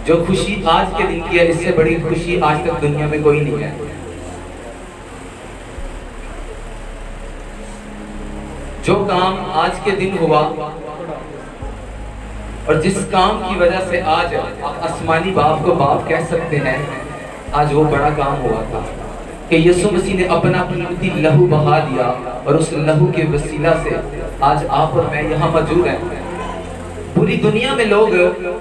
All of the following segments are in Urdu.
جو خوشی آج کے دن کی ہے، اس سے بڑی خوشی آج تک دنیا میں کوئی نہیں ہے۔ جو کام آج کے دن ہوا اور جس کام کی وجہ سے آج آپ آسمانی باپ کو باپ کہہ سکتے ہیں، آج وہ بڑا کام ہوا تھا کہ یسوع مسیح نے اپنا قیمتی لہو بہا دیا، اور اس لہو کے وسیلہ سے آج آپ اور میں یہاں موجود ہیں۔ پوری دنیا میں لوگ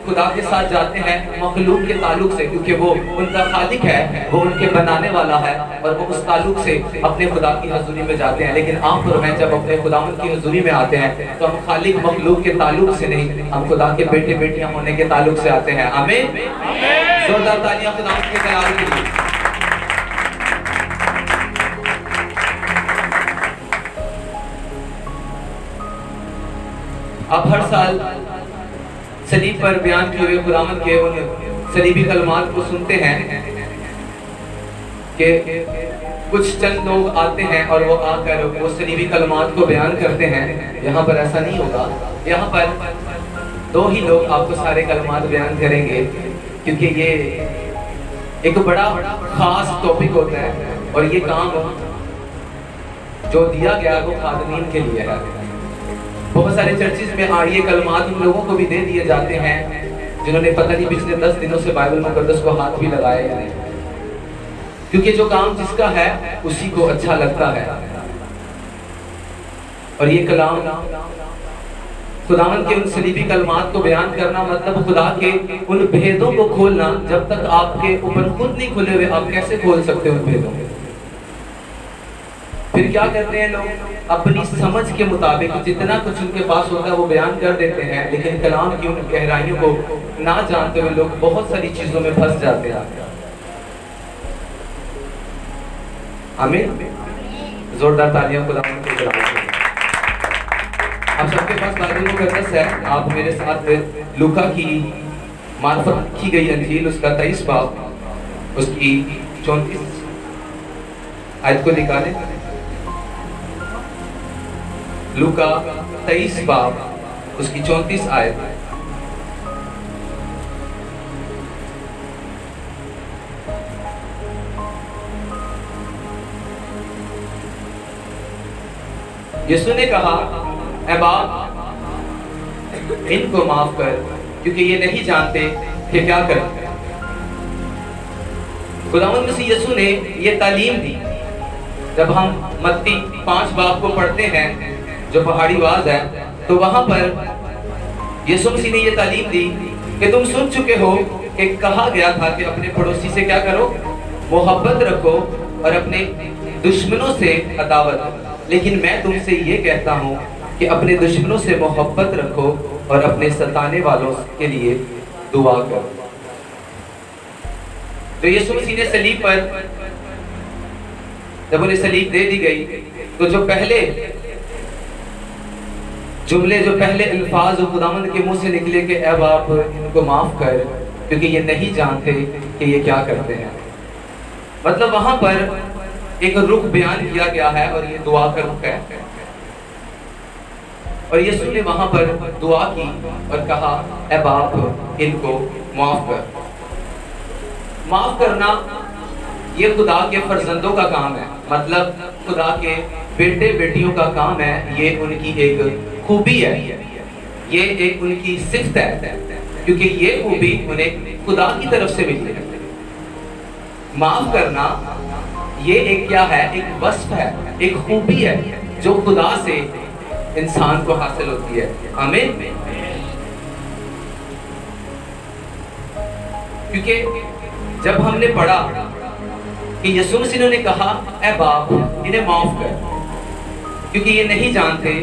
خدا کے ساتھ جاتے ہیں مخلوق کے تعلق سے، کیونکہ وہ ان کا خالق ہے، وہ ان کے بنانے والا ہے، اور وہ اس تعلق سے اپنے خدا کی حضوری میں جاتے ہیں۔ لیکن آپ اور میں جب اپنے خداوند کی حضوری میں آتے ہیں تو ہم خالق مخلوق کے تعلق سے نہیں، ہم خدا کے بیٹے بیٹیاں ہونے کے تعلق سے آتے ہیں۔ آمین۔ زوردار تالیاں خداوند کے جلال کے لیے۔ آپ ہر سال صلیب پر بیان کیے ہوئے خداوند کے ان صلیبی کلمات کو سنتے ہیں کہ کچھ چند لوگ آتے ہیں اور وہ آ کر وہ صلیبی کلمات کو بیان کرتے ہیں۔ یہاں پر ایسا نہیں ہوگا، یہاں پر دو ہی لوگ آپ کو سارے کلمات بیان کریں گے، کیونکہ یہ ایک بڑا خاص ٹاپک ہوتا ہے، اور یہ کام جو دیا گیا وہ خادمین کے لیے ہے۔ بہت سارے چرچز میں یہ کلمات ان لوگوں کو بھی دے دیے جاتے ہیں جنہوں نے پتہ نہیں پچھلے 10 دنوں سے بائبل مقدس کو ہاتھ بھی لگائے ہیں، کیونکہ جو کام جس کا ہے اسی کو اچھا لگتا ہے۔ اور یہ کلام خداوند کے ان صلیبی کلمات کو بیان کرنا مطلب خدا کے ان بھیدوں کو کھولنا۔ جب تک آپ کے اوپر خود نہیں کھلے ہوئے آپ کیسے کھول سکتے ان بھیدوں کو؟ پھر کیا کرتے ہیں لوگ؟ اپنی سمجھ کے مطابق جتنا کچھ ان کے پاس ہوتا ہے وہ بیان کر دیتے ہیں، لیکن کلام کی ان گہرائیوں کو نہ جانتے ہوئے لوگ بہت ساری چیزوں میں پھنس جاتے ہیں۔ آمین۔ زوردار تالیاں خداوند کے جلال کے لیے۔ آپ سب کے پاس بائبل مقدس ہے، آپ میرے ساتھ لوکا کی معرفت کی گئی انجیل اس کا 23 باب اس کی 34 آیت کو نکالیں۔ لوکا 23 باب اس کی 34 آیت۔ یسوع نے کہا، اے باپ ان کو معاف کر، کیونکہ یہ نہیں جانتے کہ کیا کریں۔ خداوند مسیح یسوع نے یہ تعلیم دی۔ جب ہم متی 5 باب کو پڑھتے ہیں جو پہاڑی واز ہے، تو وہاں پر یسوع مسیح نے یہ تعلیم دی کہ تم سن چکے ہو کہ کہا گیا تھا کہ اپنے پڑوسی سے کیا کرو؟ محبت رکھو، اور اپنے دشمنوں سے عداوت۔ لیکن میں تم سے یہ کہتا ہوں کہ اپنے دشمنوں سے محبت رکھو اور اپنے ستانے والوں کے لیے دعا کرو۔ تو یسوع مسیح نے صلیب پر جب انہیں صلیب دے دی گئی تو جو پہلے جملے، جو پہلے الفاظ جو خداوند کے منہ سے نکلے کہ اے باپ ان کو معاف کر، کیونکہ یہ نہیں جانتے کہ یہ کیا کرتے ہیں، مطلب وہاں پر ایک رخ بیان کیا گیا ہے اور یہ دعا کا رخ ہے۔ اور یسوع نے وہاں پر دعا کی اور کہا اے باپ ان کو معاف کر۔ معاف کرنا یہ خدا کے فرزندوں کا کام ہے، مطلب خدا کے بیٹے بیٹیوں کا کام ہے۔ یہ ان کی ایک خوبی ہے، یہ ایک ان کی صفت ہے، کیونکہ یہ خوبی انہیں خدا کی طرف سے ملی ہے۔ معاف کرنا یہ ایک کیا ہے؟ ایک وصف ہے، ایک خوبی ہے جو خدا سے انسان کو حاصل ہوتی ہے۔ آمین۔ کیونکہ جب ہم نے پڑھا کہ یسوع مسیح نے کہا اے باپ انہیں معاف کر، کیونکہ یہ نہیں جانتے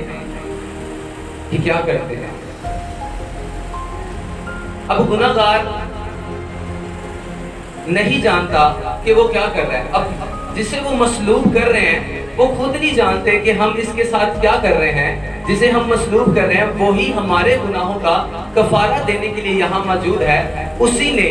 کہ کیا کرتے ہیں۔ اب گناہگار نہیں جانتا کہ وہ کیا کر رہا ہے، اب جسے وہ مصلوب کر رہے ہیں وہ خود نہیں جانتے کہ ہم اس کے ساتھ کیا کر رہے ہیں۔ جسے ہم مصلوب کر رہے ہیں وہی ہمارے گناہوں کا کفارہ دینے کے لیے یہاں موجود ہے، اسی نے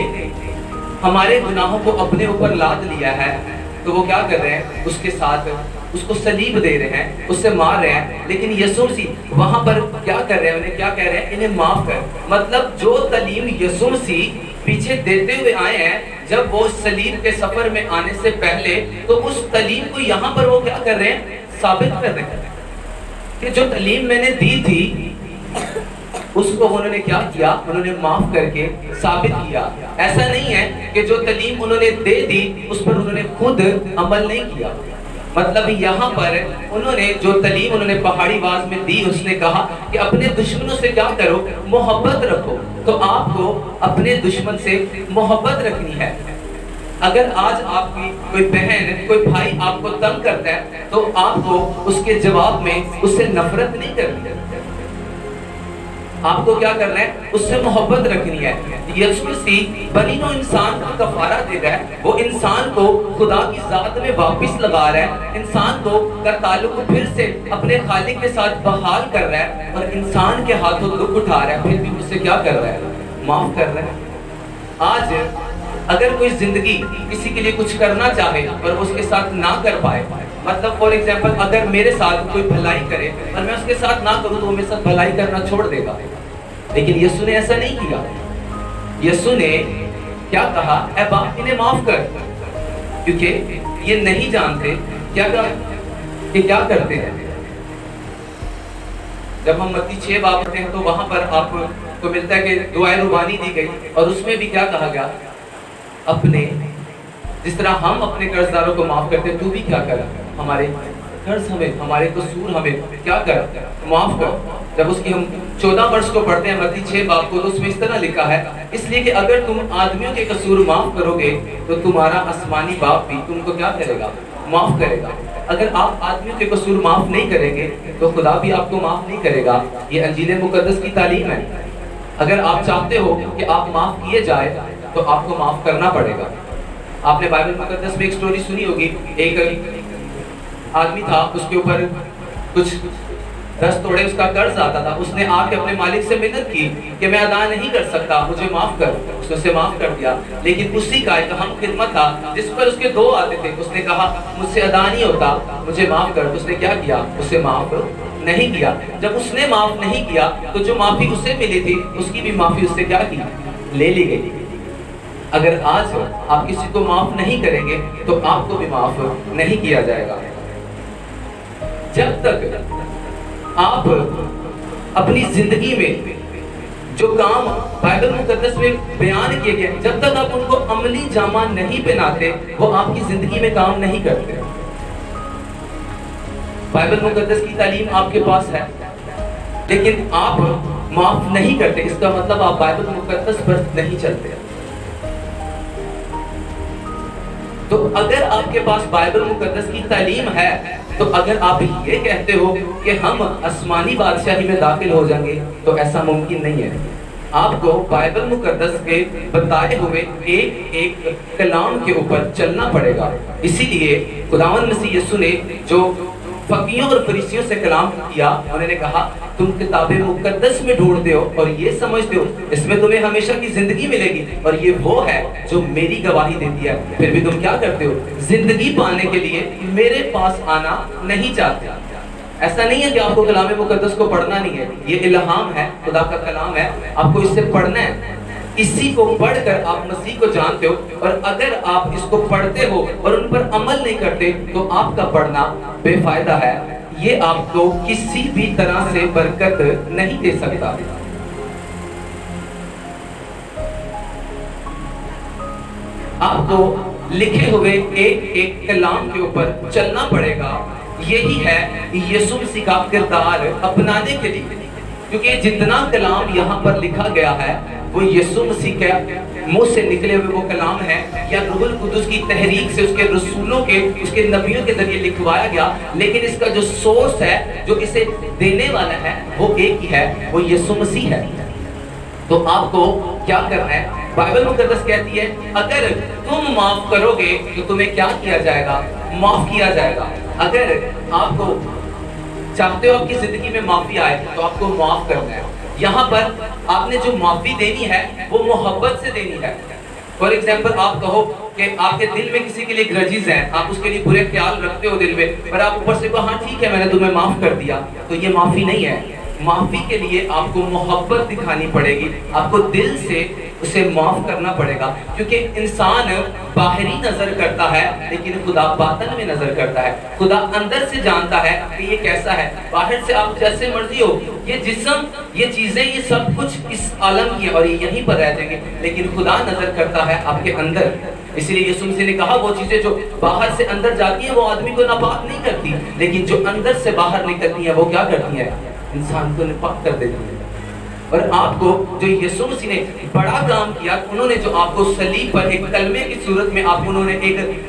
ہمارے گناہوں کو اپنے اوپر لاد لیا ہے۔ تو وہ کیا کر رہے ہیں؟ اس کے ساتھ اس کو صلیب دے رہے ہیں، اس سے مار رہے ہیں۔ لیکن یسوع مسیح وہاں پر کیا کر رہے ہیں؟ انہیں کیا کہہ رہے ہیں؟ انہیں معاف کر۔ مطلب جو تعلیم یسوع مسیح پیچھے دیتے ہوئے آئے ہیں، جب وہ صلیب کے سفر میں آنے سے پہلے تو اس تعلیم کو یہاں پر وہ کیا کر رہے ہیں؟ ثابت کر رہے ہیں کہ جو تعلیم میں نے دی تھی اس کو انہوں نے کیا کیا؟ انہوں نے معاف کر کے ثابت کیا۔ ایسا نہیں ہے کہ جو تعلیم انہوں نے دے دی اس پر انہوں نے خود عمل نہیں کیا۔ مطلب یہاں پر انہوں نے جو تعلیم انہوں نے پہاڑی واز میں دی، اس نے کہا کہ اپنے دشمنوں سے کیا کرو؟ محبت رکھو۔ تو آپ کو اپنے دشمن سے محبت رکھنی ہے۔ اگر آج آپ کی کوئی بہن، کوئی بھائی آپ کو تنگ کرتا ہے تو آپ کو اس کے جواب میں اس سے نفرت نہیں کرنی ہے، آپ کو کیا کرنا ہے؟ اس سے محبت رکھنی ہے۔ یسوع مسیح بنی نوع انسان کا کفارہ دے رہا ہے، وہ انسان کو خدا کی ذات میں واپس لگا رہا ہے، انسان کو کا تعلق پھر سے اپنے خالق کے ساتھ بحال کر رہا ہے، اور انسان کے ہاتھوں دکھ اٹھا رہا ہے، پھر بھی اس سے کیا کر رہا ہے؟ معاف کر رہا ہے۔ آج اگر کوئی زندگی کسی کے لیے کچھ کرنا چاہے اور اس کے ساتھ نہ کر پائے، مطلب فور ایگزامپل اگر میرے ساتھ کوئی بھلائی کرے اور میں اس کے ساتھ نہ کروں تو وہ میرے ساتھ بھلائی کرنا چھوڑ دے گا، لیکن یسوع نے ایسا نہیں کیا۔ یسوع نے کیا کہا؟ اے باپ انہیں معاف کر، کیونکہ یہ نہیں جانتے کیا کرتے ہیں۔ جب ہم متی 6 باب پڑھتے ہیں تو وہاں پر آپ کو ملتا ہے کہ دعائے ربانی دی گئی، اور اس میں بھی کیا کہا گیا؟ اپنے جس طرح ہم اپنے قرض داروں کو معاف کرتے ہیں تو بھی کیا کر، ہمارے قرض ہمیں، ہمارے قصور ہمیں کیا کر، معاف کر۔ جب اس کی ہم 14 ورس کو پڑھتے ہیں متی 6 باب کو، تو اس میں اس طرح لکھا ہے، اس لیے کہ اگر تم آدمیوں کے قصور معاف کرو گے تو تمہارا آسمانی باپ بھی تم کو کیا کرے گا؟ معاف کرے گا۔ اگر آپ آدمیوں کے قصور معاف نہیں کریں گے تو خدا بھی آپ کو معاف نہیں کرے گا۔ یہ انجیل مقدس کی تعلیم ہے۔ اگر آپ چاہتے ہو کہ آپ معاف کیے جائے تو آپ کو معاف کرنا پڑے گا۔ آپ نے بائبل مقدس میں ایک سٹوری سنی ہوگی، ایک آدمی تھا، اس کے اوپر کچھ 10 توڑے اس کا قرض آتا تھا۔ اس نے آ کے اپنے مالک سے منت کی کہ میں ادا نہیں کر سکتا، مجھے معاف کر۔ اس نے اسے معاف کر دیا، لیکن اسی کا ایک ہم خدمت تھا جس پر اس کے 2 آتے تھے۔ اس نے کہا مجھ سے ادا نہیں ہوتا، مجھے معاف کر۔ اس نے کیا کیا؟ اسے معاف نہیں کیا۔ جب اس نے معاف نہیں کیا تو جو معافی اسے ملی تھی اس کی بھی معافی اس سے کیا کی؟ لے لی گئی۔ اگر آج آپ کسی کو معاف نہیں کریں گے تو آپ کو بھی معاف نہیں کیا جائے گا۔ جب تک آپ اپنی زندگی میں جو کام بائبل مقدس میں بیان کیے گئے، جب تک آپ ان کو عملی جامہ نہیں پہناتے، وہ آپ کی زندگی میں کام نہیں کرتے۔ بائبل مقدس کی تعلیم آپ کے پاس ہے لیکن آپ معاف نہیں کرتے، اس کا مطلب آپ بائبل مقدس پر نہیں چلتے۔ تو اگر آپ کے پاس بائبل مقدس کی تعلیم ہے تو اگر آپ یہ کہتے ہو کہ ہم آسمانی بادشاہی میں داخل ہو جائیں گے تو ایسا ممکن نہیں ہے۔ آپ کو بائبل مقدس کے بتائے ہوئے ایک کلام کے اوپر چلنا پڑے گا۔ اسی لیے خداوند مسیح یسوع نے جو فقیہوں اور فریسیوں سے کلام کیا، انہوں نے کہا تم کتاب مقدس میں ڈھونڈتے ہو اور یہ سمجھتے ہو اس میں تمہیں ہمیشہ کی زندگی ملے گی، اور یہ وہ ہے جو میری گواہی دیتی ہے، پھر بھی تم کیا کرتے ہو؟ زندگی پانے کے لیے میرے پاس آنا نہیں چاہتے۔ ایسا نہیں ہے کہ آپ کو کلام مقدس کو پڑھنا نہیں ہے، یہ الہام ہے، خدا کا کلام ہے، آپ کو اس سے پڑھنا ہے۔ اسی کو پڑھ کر آپ مسیح کو جانتے ہو، اور اگر آپ اس کو پڑھتے ہو اور ان پر عمل نہیں کرتے تو آپ کا پڑھنا بے فائدہ ہے، یہ آپ کو کسی بھی طرح سے برکت نہیں دے سکتا۔ آپ کو لکھے ہوئے ایک کلام کے اوپر چلنا پڑے گا۔ یہی ہے یسوع مسیح کا کردار اپنانے کے لیے، کیونکہ جتنا کلام یہاں پر لکھا گیا ہے وہ یسوع مسیح کے منہ سے نکلے ہوئے وہ کلام ہے، یا روح القدس کی تحریک سے اس کے رسولوں کے، اس کے نبیوں کے ذریعے لکھوایا گیا، لیکن اس کا جو سورس ہے، جو اسے دینے والا ہے، وہ ایک ہی ہے، وہ یسوع مسیح ہے۔ تو آپ کو کیا کرنا ہے؟ بائبل مقدس کہتی ہے اگر تم معاف کرو گے تو تمہیں کیا کیا جائے گا؟ معاف کیا جائے گا۔ اگر آپ کو چاہتے ہو آپ کی زندگی میں معافی آئے تو آپ کو معاف کرنا ہے۔ یہاں پر آپ نے جو معافی دینی ہے وہ محبت سے دینی ہے۔ فور ایگزامپل آپ کہو کہ آپ کے دل میں کسی کے لیے گرجز ہیں، آپ اس کے لیے برے خیال رکھتے ہو دل میں، اور آپ اوپر سے کہو ہاں ٹھیک ہے میں نے تمہیں معاف کر دیا، تو یہ معافی نہیں ہے۔ معافی کے لیے آپ کو محبت دکھانی پڑے گی، آپ کو دل سے اسے معاف کرنا پڑے گا، کیونکہ انسان باہری نظر کرتا ہے لیکن خدا باطن میں نظر کرتا ہے۔ خدا اندر سے جانتا ہے کہ یہ کیسا ہے۔ باہر سے آپ جیسے مرضی ہو، یہ جسم، یہ چیزیں، یہ سب کچھ اس عالم کی اور یہ یہیں پر رہ جائیں گے، لیکن خدا نظر کرتا ہے آپ کے اندر۔ اس لیے یسوع مسیح نے کہا وہ چیزیں جو باہر سے اندر جاتی ہیں وہ آدمی کو ناپاک نہیں کرتی، لیکن جو اندر سے باہر نکلتی ہیں وہ کیا کرتی ہیں؟ انسان کو ناپاک کر دیتی ہیں۔ اور آپ کو جو یسوع مسیح نے بڑا کام کیا، انہوں نے جو آپ کو صلیب پر ایک کلمے کی صورت میں آپ انہوں نے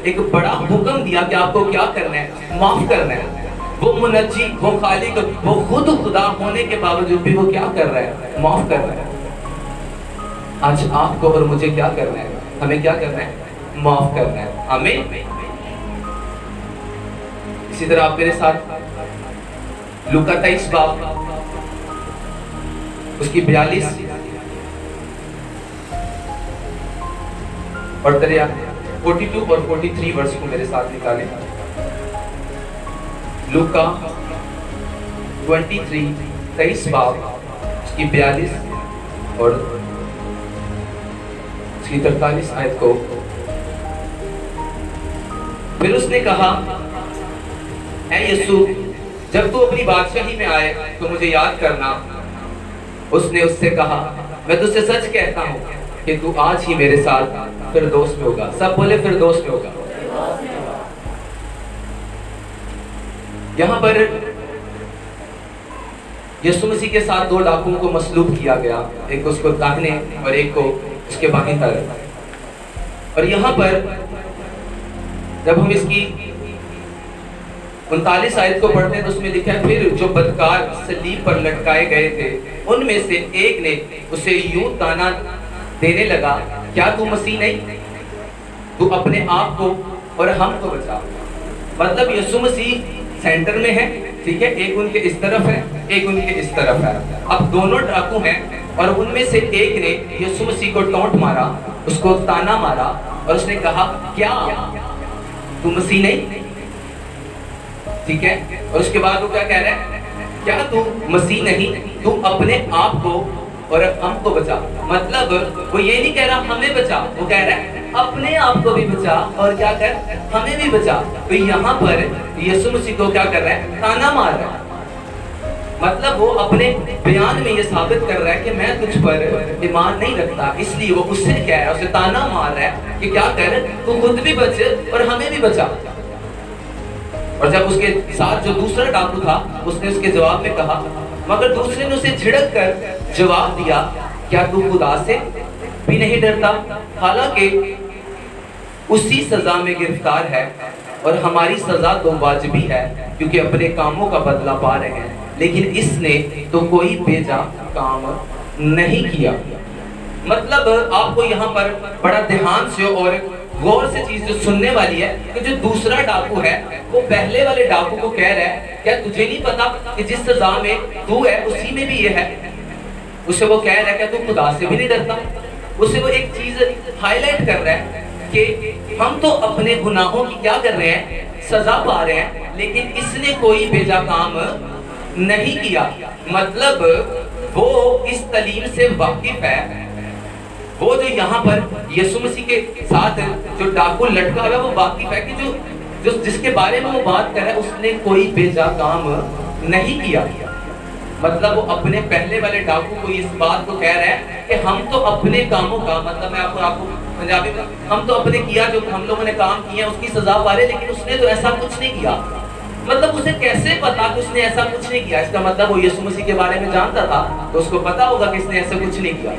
ایک بڑا حکم دیا کہ آپ کو کیا کرنا ہے؟ معاف کرنا ہے۔ وہ منجی، وہ خالق، وہ خود خدا ہونے کے باوجود بھی وہ کیا کر رہا ہے؟ معاف کر رہا ہے۔ آج آپ کو اور مجھے کیا کرنا ہے؟ ہمیں کیا کرنا ہے؟ معاف کرنا ہے۔ آمین۔ اسی طرح آپ میرے ساتھ لوکا 23 باب اس کی 42 اور 42 اور 43 ورس کو میرے ساتھ نکالیں۔ لوکا 23 باب اس کی 42 اور اس کی 43 آیت کو۔ پھر اس نے کہا، اے یسوع، جب تو اپنی بادشاہی میں آئے تو مجھے یاد کرنا۔ اس نے اس سے کہا، میں تجھ سے سچ کہتا ہوں کہ تو آج ہی میرے ساتھ فردوس میں ہوگا۔ سب بولے فردوس میں ہوگا۔ یہاں پر یسوع مسیح کے ساتھ 2 ڈاکوؤں کو مصلوب کیا گیا، ایک اس کو داہنے اور ایک کو اس کے بائیں طرف۔ اور یہاں پر جب ہم اس کی 39 آیت کو پڑھتے ہیں تو اس میں لکھا ہے، پھر جو بدکار صلیب پر لٹکائے گئے تھے ان میں سے ایک نے اسے یوں تانا دینے لگا، کیا تو مسیح نہیں؟ تو اپنے آپ کو اور ہم کو بچا۔ مطلب یسوع مسیح سینٹر میں ہے، ٹھیک ہے، ایک ان کے اس طرف ہے، ایک ان کے اس طرف ہے۔ اب دونوں ڈاکو ہیں اور ان میں سے ایک نے یسوع مسیح کو ٹونٹ مارا، اس کو تانا مارا اور اس نے کہا، کیا تو مسیح نہیں؟ ٹھیک ہے، اور اس کے بعد وہ کیا کہہ رہا ہے؟ کیا تو مسیح نہیں؟ تو اپنے آپ کو اور ہم کو بچا۔ مطلب وہ یہ نہیں کہہ رہا ہمیں بچا، وہ کہہ رہا ہے اپنے آپ کو بھی بچا اور کیا کر؟ ہمیں بھی بچا۔ تو یہاں پر یسوع مسیح کو کیا کر رہا ہے؟ تانا مار رہا ہے۔ مطلب وہ اپنے بیان میں یہ ثابت کر رہا ہے کہ میں تجھ پر ایمان نہیں رکھتا، اس لیے وہ اس سے کہہ رہا ہے، اسے تانا مار رہا ہے کہ کیا کر؟ تو خود بھی بچ اور ہمیں بھی بچا۔ اور جب اس کے ساتھ جو دوسرا ڈاکو تھا اس نے اس کے جواب میں کہا، مگر دوسرے نے اسے جھڑک کر جواب دیا، کیا تو خدا سے بھی نہیں ڈرتا؟ حالانکہ اسی سزا میں گرفتار ہے اور ہماری سزا تو واجبی ہے کیونکہ اپنے کاموں کا بدلہ پا رہے ہیں، لیکن اس نے تو کوئی بیجا کام نہیں کیا۔ مطلب آپ کو یہاں پر بڑا دھیان سے اور غور سے چیز جو سننے والی ہے کہ جو دوسرا ڈاکو ہے وہ پہلے والے ڈاکو کو کہہ رہا ہے، کیا تجھے نہیں پتا کہ جس سزا میں تو ہے اسی میں بھی یہ ہے؟ اسے وہ کہہ رہا ہے کہ تو خدا سے بھی نہیں ڈرتا۔ اسے وہ ایک چیز ہائی لائٹ کر رہا ہے کہ ہم تو اپنے گناہوں کی کیا کر رہے ہیں؟ سزا پا رہے ہیں، لیکن اس نے کوئی بیجا کام نہیں کیا۔ مطلب وہ اس تعلیم سے واقف ہے، وہ جو یہاں پر یسوع مسیح کے ساتھ جو ڈاکو لٹکا ہوا ہے وہ واقف ہے کہ جس کے بارے میں وہ بات کر رہا ہے اس نے کوئی بیجا کام نہیں کیا۔ مطلب وہ اپنے پہلے والے ڈاکو کو اس بات کو کہہ رہا ہے کہ ہم تو اپنے کاموں کا، مطلب میں آپ کو پنجابی میں، ہم تو اپنے کیا جو ہم لوگوں نے کام کیا ہے اس کی سزا پا رہے، لیکن اس نے تو ایسا کچھ نہیں کیا۔ مطلب اسے کیسے پتا کہ اس نے ایسا کچھ نہیں کیا؟ اس کا مطلب وہ یسوع مسیح کے بارے میں جانتا تھا تو اس کو پتا ہوگا کہ اس نے ایسا کچھ نہیں کیا۔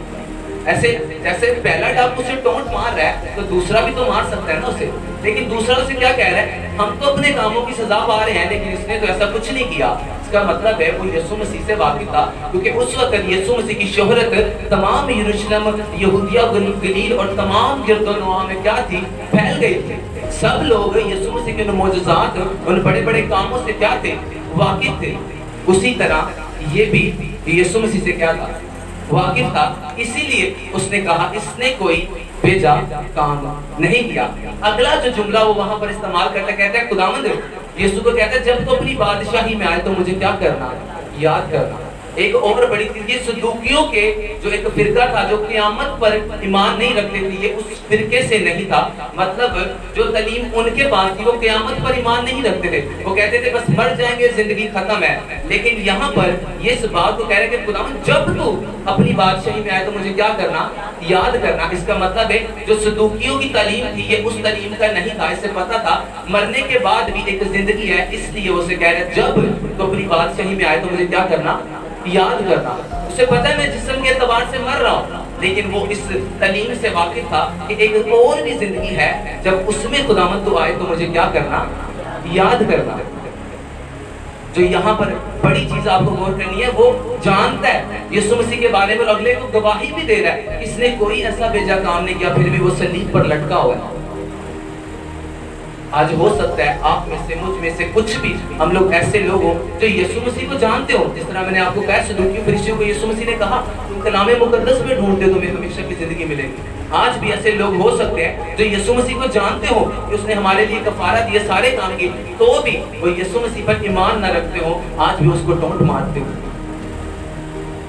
ایسے جیسے پہلا ڈاکو اسے ٹونٹ مار رہا ہے تو دوسرا بھی تو مار سکتا ہے نا اسے، لیکن دوسرا اسے کیا کہہ رہا ہے؟ ہم تو اپنے کاموں کی سزا پا رہے ہیں لیکن اس نے تو ایسا کچھ نہیں کیا۔ اس کا مطلب ہے وہ یسوع مسیح سے واقف تھا، کیونکہ اس وقت یسوع مسیح کی شہرت تمام یروشلم، یہودیہ، گلیل اور تمام گرد و نواح میں کیا تھی؟ پھیل گئی تھی۔ سب لوگ یسوع مسیح کے معجزات، ان بڑے بڑے کاموں سے کیا تھے؟ واقف تھے۔ اسی طرح یہ بھی یسوع مسیح سے کیا تھا؟ واقف تھا، اسی لیے اس نے کہا اس نے کوئی بیجا کام نہیں کیا۔ اگلا جو جملہ وہ وہاں پر استعمال کرتا کہتا ہے خداوند یسوع کو کہتا ہے جب تو اپنی بادشاہی میں آئے تو مجھے کیا کرنا؟ یاد کرنا۔ ایک اور بڑی چیز، یہ صدوقیوں کے جو ایک فرقہ تھا جو قیامت پر ایمان نہیں رکھتے تھے، یہ اس فرقے سے نہیں تھا. مطلب جو تعلیم ان کے پاس تھی وہ قیامت پر ایمان نہیں رکھتے تھے. وہ کہتے تھے بس مر جائیں گے زندگی ختم ہے. لیکن یہاں پر یہ اس بات کو کہہ رہے کہ خداوند جب تو اپنی بادشاہی میں آئے تو مجھے کیا کرنا؟ یاد کرنا. اس کا مطلب ہے جو صدوقیوں کی تعلیم تھی یہ اس تعلیم کا نہیں تھا. اس سے پتا تھا مرنے کے بعد بھی ایک زندگی ہے، اس لیے وہ سے کہہ رہے جب تو اپنی بادشاہی میں آئے تو مجھے کیا کرنا؟ یاد کرنا. اسے پتا ہے میں جسم کے اعتبار سے مر رہا ہوں، لیکن وہ اس تعلیم سے واقف تھا کہ ایک اور بھی زندگی ہے، جب اس میں خداوند تو آئے تو مجھے کیا کرنا؟ یاد کرنا. جو یہاں پر بڑی چیز آپ کو غور کرنی ہے، وہ جانتا ہے یسوع مسیح کے بارے میں، اگلے کو گواہی بھی دے رہا ہے اس نے کوئی ایسا بیجا کام نہیں کیا، پھر بھی وہ صلیب پر لٹکا ہوا ہے. آج ہو سکتا ہے آپ میں سے مجھ میں سے کچھ بھی ہم لوگ ایسے لوگ ہوں جو یسوع مسیح کو جانتے ہو. جس طرح میں نے آپ کو کہا صدوقیوں فرشتوں کو یسوع مسیح نے کہا تم کلام مقدس میں ڈھونڈتے تمہیں ہمیشہ کی زندگی ملے گی. آج بھی ایسے لوگ ہو سکتے ہیں جو یسوع مسیح کو جانتے ہو کہ اس نے ہمارے لیے کفارہ دیا، سارے کام کیے، تو بھی وہ یسوع مسیح پر ایمان نہ رکھتے ہو. آج بھی اس کو ڈونٹ مارتے ہو،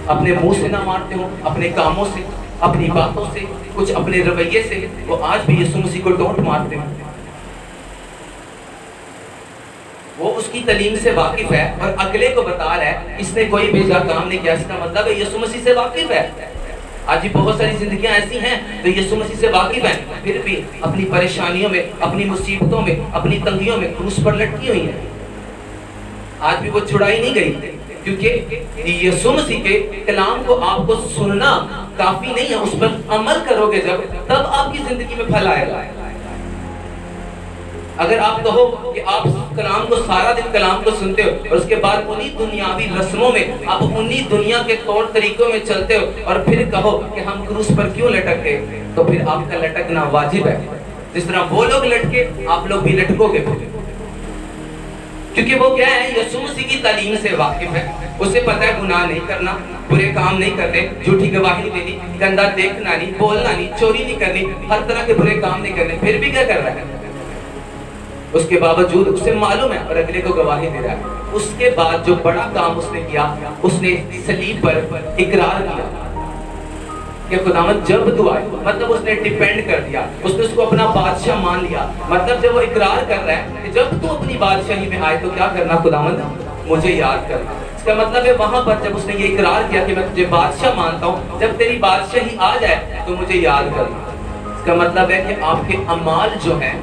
اپنے منہ سے نہ مارتے ہو، اپنے کاموں سے، اپنی باتوں سے، کچھ اپنے رویے سے وہ آج بھی یسوع مسیح کو ڈونٹ مارتے ہو. وہ اس کی تعلیم سے واقف ہے اور اگلے کو بتا رہا ہے اس نے کوئی بیجا کام نہیں کیا. اس کا مطلب ہے یسوع مسیح سے واقف ہے. آج بھی بہت ساری زندگیاں ایسی ہیں جو یسوع مسیح سے واقف ہیں، پھر بھی اپنی پریشانیوں میں، اپنی مصیبتوں میں، اپنی تنگیوں میں کروس پر لٹکی ہوئی ہیں. آج بھی وہ چھڑائی نہیں گئی، کیونکہ یسوع مسیح کے کلام کو آپ کو سننا کافی نہیں ہے، اس پر عمل کرو گے جب، تب آپ کی زندگی میں پھل آئے گا. اگر آپ کہو کہ آپ کلام کو سارا دن کلام کو سنتے ہو اور اس کے بعد انہی دنیاوی رسموں میں، آپ انہی دنیا کے طور طریقوں میں چلتے ہو اور پھر کہو کہ ہم کروس پر کیوں لٹکتے، تو پھر آپ کا لٹکنا واجب ہے. جس طرح وہ لوگ لٹکے آپ لوگ بھی لٹکو گے، کیونکہ وہ کیا ہے؟ یسوع مسیح کی تعلیم سے واقف ہے. اسے پتہ ہے گناہ نہیں کرنا، برے کام نہیں کرنے، جھوٹی گواہی نہیں دینی، گندا دیکھنا نہیں، بولنا نہیں، چوری نہیں کرنی، ہر طرح کے برے کام نہیں کرنے. پھر بھی کیا کر رہا ہے؟ اس کے باوجود اسے معلوم ہے اور اگلے کو گواہی دے رہا ہے. اس کے بعد جو بڑا کام اس نے کیا، اس نے صلیب پر اقرار کیا کہ خداوند جب تو آئے، مطلب اس نے ڈیپینڈ کر دیا، اس نے اس کو اپنا بادشاہ مان لیا. مطلب جب وہ اقرار کر رہا ہے کہ جب تو اپنی بادشاہی میں آئے تو کیا کرنا؟ خداوند مجھے یاد کرنا. اس کا مطلب ہے وہاں پر جب اس نے یہ اقرار کیا کہ میں تجھے بادشاہ مانتا ہوں، جب تیری بادشاہی آ جائے تو مجھے یاد کرنا. اس کا مطلب ہے کہ آپ کے اعمال جو ہیں،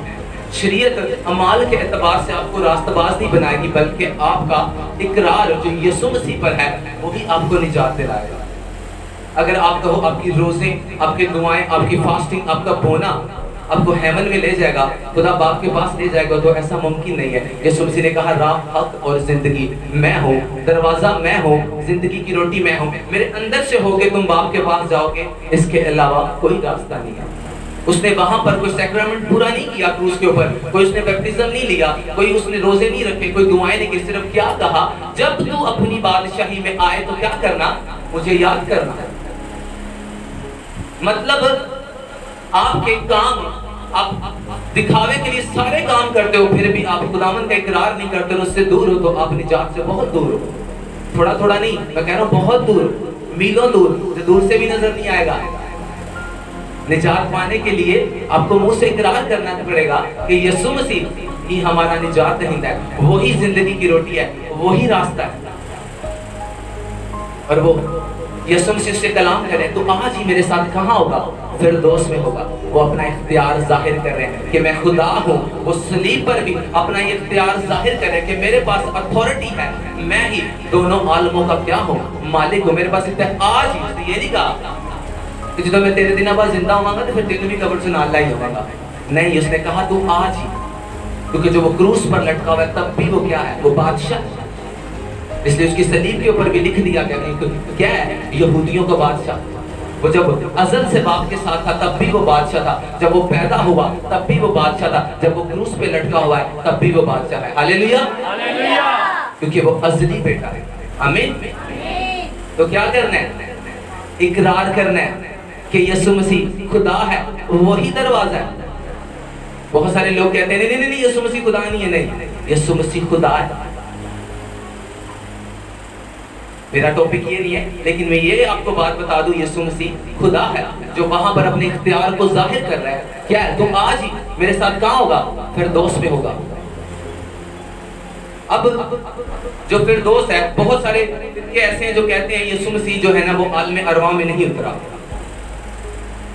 شریعت اعمال کے اعتبار سے آپ کو راستہ باز نہیں بنائے گی، بلکہ آپ کا اقرار جو یسوع مسیح پر ہے وہی آپ کو نجات دلائے گا. اگر آپ کہو آپ کی روزیں، آپ کی دعائیں، آپ کی فاسٹنگ، آپ کا بونا آپ کو ہیون میں لے جائے گا، خدا باپ کے پاس لے جائے گا، تو ایسا ممکن نہیں ہے. یسوع مسیح نے کہا راہ، حق اور زندگی میں ہوں، دروازہ میں ہوں، زندگی کی روٹی میں ہوں، میرے اندر سے ہو کے تم باپ کے پاس جاؤ گے، اس کے علاوہ کوئی راستہ نہیں ہے. اس نے وہاں پر کوئی سیکرامنٹ پورا نہیں کیا کروس کے اوپر، کوئی اس نے بیپٹزم نہیں لیا، کوئی اس نے روزے نہیں رکھے، کوئی دعائیں نہیں کی، صرف کیا کہا؟ جب تو اپنی بادشاہی میں آئے تو کیا کرنا؟ مجھے یاد کرنا. مطلب آپ کے کام، آپ دکھاوے کے لیے سارے کام کرتے ہو، پھر بھی آپ خداوند کا اقرار نہیں کرتے ہو، اس سے دور ہو، تو آپ نجات سے بہت دور ہو. تھوڑا تھوڑا نہیں، میں کہہ رہا ہوں بہت دور، میلوں دور، جو دور سے بھی نظر نہیں آئے گا. نجات پانے کے لیے آپ کو منہ سے اقرار کرنا پڑے گا کہ یسوع مسیح ہی ہمارا نجات دہندہ ہے، وہی زندگی کی روٹی ہے، وہی راستہ ہے. اور وہ یسوع مسیح سے کلام کریں تو آج ہی میرے ساتھ کہاں ہوگا؟ فردوس میں ہوگا. وہ اپنا اختیار ظاہر کر رہے ہیں کہ میں خدا ہوں. وہ صلیب پر بھی اپنا یہ اختیار ظاہر کر رہے ہیں کہ میرے پاس اتھارٹی ہے، میں ہی دونوں عالموں کا کیا ہوں؟ مالک ہوں. میرے پاس اختیار. آج ہی. اس نے یہ نہیں کہا کہ جب میں تیرے دنوں بعد زندہ ہوں گا تو پھر تینوں بھی قبر سے نال لائی ہوگا. نہیں، اس نے کہا تو آج ہی، کیونکہ جو وہ کروس پر لٹکا ہوا ہے تب بھی وہ کیا ہے؟ وہ بادشاہ. اس لیے اس کی صلیب کے اوپر بھی لکھ دیا گیا کہ کیا ہے؟ یہودیوں کا بادشاہ. وہ جب ازل سے باپ کے ساتھ تھا تب بھی وہ بادشاہ تھا، جب وہ پیدا ہوا تب بھی وہ بادشاہ تھا، جب وہ کروس پہ لٹکا ہوا ہے تب بھی وہ بادشاہ ہے. ہاللیلویا، کیونکہ وہ ازلی بیٹا ہے. آمین. تو کیا کرنا ہے؟ اقرار کرنا ہے کہ یسوع مسیح خدا ہے، وہی دروازہ ہے. بہت سارے لوگ کہتے ہیں نہیں نہیں نہیں یسوع مسیح خدا نہیں ہے. نہیں، یسوع مسیح خدا ہے. میرا ٹاپک یہ نہیں ہے، لیکن میں یہ آپ کو بات بتا دوں، یسوع مسیح خدا ہے جو وہاں پر اپنے اختیار کو ظاہر کر رہا ہے۔ کیا ہے؟ تم آج ہی میرے ساتھ کہاں ہوگا؟ فردوس میں ہوگا۔ اب جو فردوس ہے، بہت سارے فرقے ایسے ہیں جو کہتے ہیں یسوع مسیح جو ہے نا وہ عالم ارواح میں نہیں اترا۔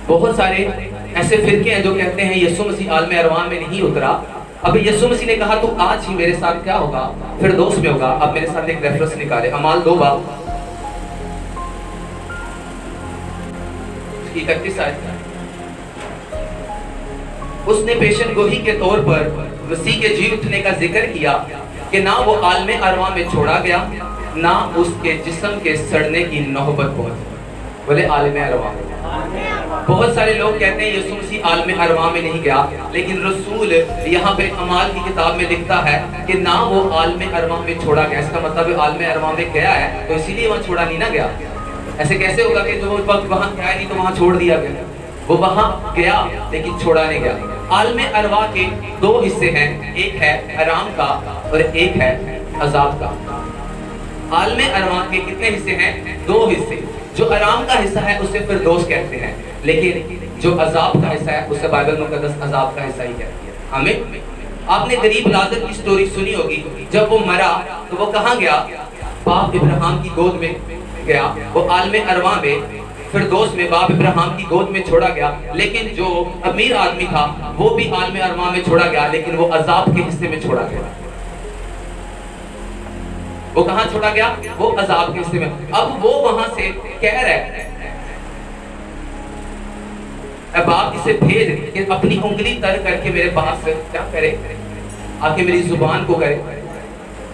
بہت سارے ایسے فرقے ہیں جو کہتے ہیں یسوع مسیح عالم ارواح میں نہیں اترا۔ اب یسوع مسیح نے کہا تو آج ہی میرے ساتھ کیا ہوگا؟ فردوس میں ہوگا۔ اب میرے ساتھ ایک ریفرنس نکالے، اعمال 2 باب 31 آیت۔ اس نے پیشن گوئی کے طور پر مسیح کے جی اٹھنے کا ذکر کیا کہ نہ وہ عالم ارواح میں چھوڑا گیا، نہ اس کے جسم کے سڑنے کی نوبت پہنچی۔ بولے عالم ارواح۔ بہت سارے لوگ کہتے ہیں یسوع مسیح عالم ارواح میں نہیں گیا، لیکن رسول یہاں پہ اعمال کی کتاب میں لکھتا ہے کہ نہ وہ عالم ارواح میں چھوڑا گیا۔ اس کا مطلب عالم ارواح میں گیا ہے تو اسی لیے وہاں چھوڑا نہیں نہ گیا۔ ایسے کیسے ہوگا کہ جو وقت وہاں گیا نہیں تو وہاں چھوڑ دیا گیا؟ وہ وہاں گیا لیکن چھوڑا نہیں گیا۔ عالم ارواح کے 2 حصے ہیں، ایک ہے آرام کا اور ایک ہے عذاب کا۔ عالم ارواح کے کتنے حصے ہیں؟ 2 حصے۔ جو آرام کا حصہ ہے اسے فردوس کہتے ہیں، لیکن جو عذاب کا حصہ ہے اسے بائبل مقدس عذاب کا حصہ ہی کہتی ہے۔ آمین۔ آپ نے غریب لازر کی سٹوری سنی ہوگی، جب وہ مرا تو وہ کہاں گیا؟ باپ ابراہیم کی گود میں گیا۔ وہ عالم ارواح میں فردوس میں باپ ابراہیم کی گود میں چھوڑا گیا، لیکن جو امیر آدمی تھا وہ بھی عالم ارواح میں چھوڑا گیا، لیکن وہ عذاب کے حصے میں چھوڑا گیا۔ وہ کہاں چھوڑا گیا؟ وہ عذاب کے حصے میں۔ اب وہ وہاں سے کہہ رہا ہے اے باپ اسے بھیج کہ اپنی انگلی تر کر کے میرے پاس کیا کرے؟ آ کے میری زبان کو کرے۔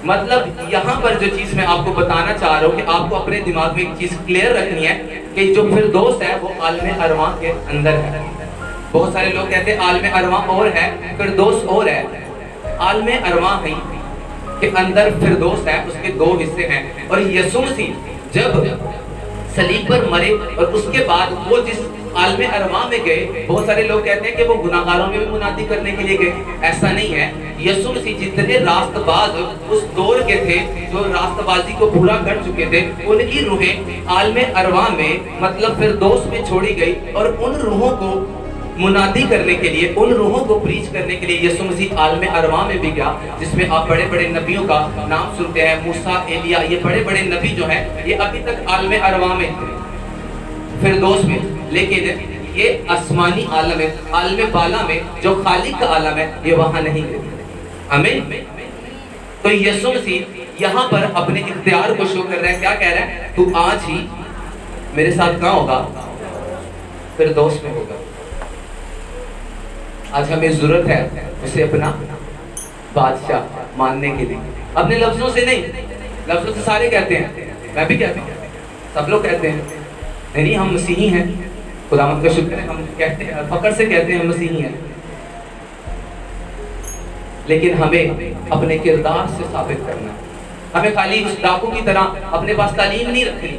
مطلب یہاں پر جو چیز میں آپ کو بتانا چاہ رہا ہوں کہ آپ کو اپنے دماغ میں ایک چیز کلیئر رکھنی ہے کہ جو فردوس ہے وہ عالم ارواح کے اندر ہے۔ بہت سارے لوگ کہتے ہیں عالم ارواح اور ہے، فردوس اور ہے۔ عالم ارواح ہی کے اندر فردوس ہے، اس کے 2 حصے ہیں۔ اور یسوع مسیح جب صلیب پر مرے اور اس کے بعد وہ جس عالم ارواح میں گئے، بہت سارے لوگ کہتے ہیں کہ وہ گناہگاروں میں بھی منادی کرنے کے لیے گئے۔ ایسا نہیں ہے۔ یسوع مسیح جتنے راست باز اس دور کے تھے، جو راست بازی کو پورا کر چکے تھے، ان کی روحیں عالم ارواح میں مطلب فردوس میں چھوڑی گئی، اور ان روحوں کو منادی کرنے کے لیے، ان روحوں کو پریچ کرنے کے لیے یسوع مسیح عالم ارواح میں بھی گیا، جس میں آپ بڑے بڑے نبیوں کا نام سنتے ہیں، موسیٰ، ایلیا، یہ بڑے بڑے نبی جو ہیں یہ ابھی تک عالم ارواح میں تھے، فردوس میں۔ لیکن یہ آسمانی عالم ہے، عالم بالا میں جو خالق کا عالم ہے، یہ وہاں نہیں ہے۔ آمین۔ تو یسوع مسیح یہاں پر اپنے اختیار کو شو کر رہا ہے۔ کیا کہہ رہا ہے؟ تو آج ہی میرے ساتھ کہاں ہوگا؟ فردوس میں ہوگا۔ آج ہمیں ضرورت ہے اسے اپنا بادشاہ ماننے کے لیے، اپنے لفظوں سے نہیں۔ لفظوں سے سارے کہتے ہیں، میں بھی کہتا ہوں، سب لوگ کہتے ہیں نہیں ہم مسیحی ہیں، خداوند کا شکر ہے، ہم کہتے ہیں، فخر سے کہتے ہیں ہم مسیحی ہیں، لیکن ہمیں اپنے کردار سے ثابت کرنا ہے۔ ہمیں خالی اس ڈاکو کی طرح اپنے پاس تعلیم نہیں رکھنی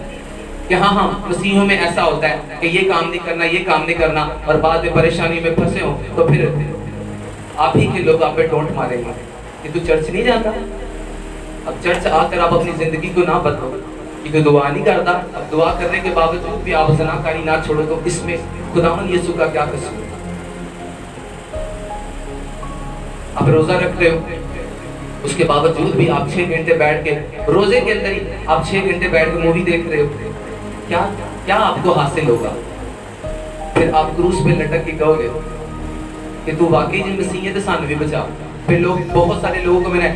کہ ہاں مسیحیوں میں ایسا ہوتا ہے کہ یہ کام نہیں کرنا، یہ کام نہیں کرنا، اور بعد میں پریشانی میں پھنسے ہوں تو پھر آپ ہی کے لوگ آپ پہ ڈونٹ ماریں گے کہ تو چرچ نہیں جاتا۔ اب چرچ آ کر آپ اپنی زندگی کو نہ بدلو، کیونکہ دعا نہیں کرتا، اب دعا کرنے کے باوجود بھی آپ زناکاری نہ چھوڑو تو اس میں خداوند یسوع کا کیا قصور؟ آپ روزہ رکھتے ہو، اس کے باوجود بھی آپ 6 گھنٹے بیٹھ کے روزے کے اندر ہی آپ 6 گھنٹے بیٹھ کے مووی دیکھ رہے ہو، کیا آپ کو حاصل ہوگا؟ پھر آپ کروس پہ لٹک کے کہو گے کہ تو واقعی جن مسیحیت سانو بھی بچا۔ پھر لوگ، بہت سارے لوگوں کو میں نے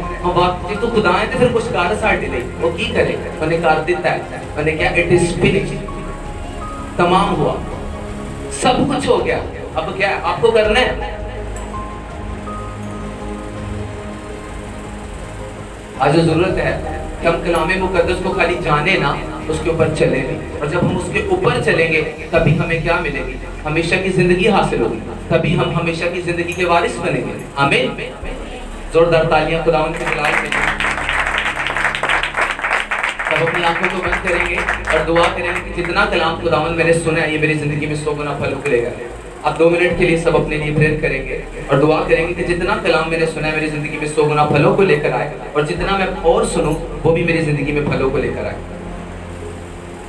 جی تو خدا ہے تو پھر کچھ کار ساڑھے لے، وہ کی کرے؟ میں نے کار دیتا ہے، میں نے کیا اٹ از فنشڈ، تمام ہوا، سب کچھ ہو گیا، اب کیا آپ کو کرنا ہے؟ آج ضرورت ہے کہ ہم کلام مقدس کو خالی جانے نہ، اس کے اوپر چلیں گے، اور جب ہم اس کے اوپر چلیں گے تبھی ہمیں کیا ملے گی؟ ہمیشہ کی زندگی حاصل ہوگی، تبھی ہم ہمیشہ کی زندگی کے وارث بنیں گے۔ آمین۔ زوردار تالیاں خداوند کے جلال کے لیے۔ سب اپنی آنکھوں کو بند کریں گے اور دعا کریں گے کہ جتنا کلام خداوند میں نے سنا ہے یہ میری زندگی میں 100 گنا پھل اگلے گا۔ آپ 2 منٹ کے لیے سب اپنے لیے پریئر کریں گے اور دعا کریں گے کہ جتنا کلام میں نے سنا ہے میری زندگی میں 100 گنا پھلوں کو لے کر آئے، اور جتنا میں اور سنوں وہ بھی میری زندگی میں پھلوں کو لے کر آئے۔